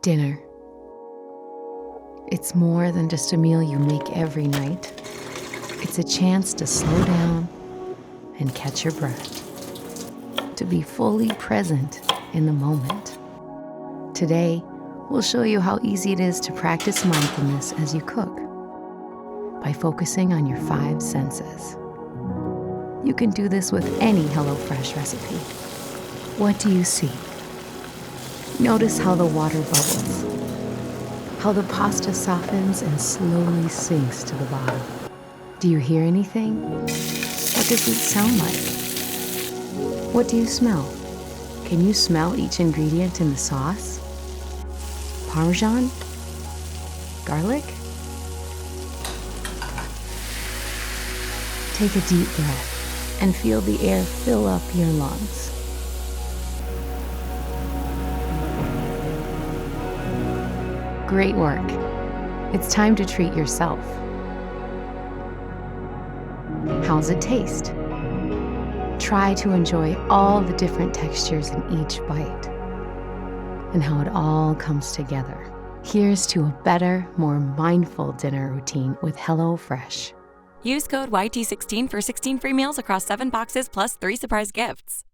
Dinner. It's more than just a meal you make every night. It's a chance to slow down and catch your breath, to be fully present in the moment. Today, we'll show you how easy it is to practice mindfulness as you cook by focusing on your 5 senses. You can do this with any HelloFresh recipe. What do you see? Notice how the water bubbles, how the pasta softens and slowly sinks to the bottom. Do you hear anything? What does it sound like? What do you smell? Can you smell each ingredient in the sauce? Parmesan? Garlic? Take a deep breath and feel the air fill up your lungs. Great work. It's time to treat yourself. How's it taste? Try to enjoy all the different textures in each bite and how it all comes together. Here's to a better, more mindful dinner routine with HelloFresh. Use code YT16 for 16 free meals across 7 boxes plus 3 surprise gifts.